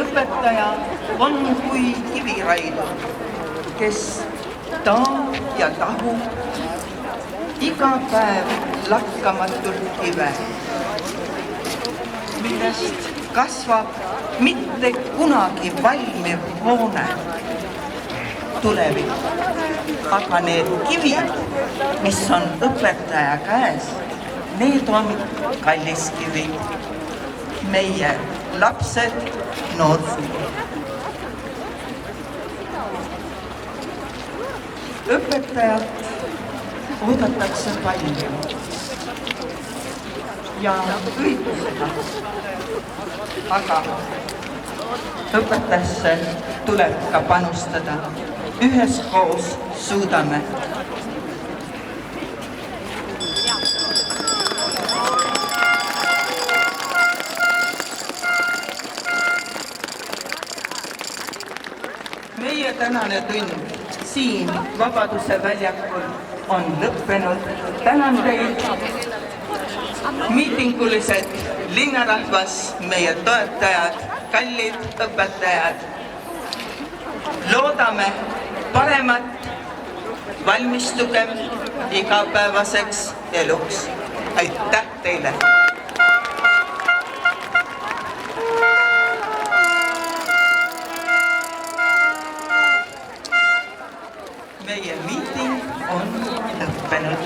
õpetaja on kui kiviraidur, kes taab ja tahub iga päev lakkamatult kive, millest kasvab mitte kunagi valmiv hoone, tulevik. Aga need kivid, mis on õpetaja käes, need on kalliskivid. Meie lapsed, noorsud. Õpetajat oodatakse palju ja õigusega, aga õpetajasse tuleb ka panustada. Üheskoos suudame. Meie tänane tund siin Vabaduse väljakul on lõppenud. Tänan teid, miitingulised linnarahvas, meie toetajad, kallid õpetajad. Loodame paremat, valmistugem igapäevaseks eluks. Aitäh teile! Meie miiting on lõppenud.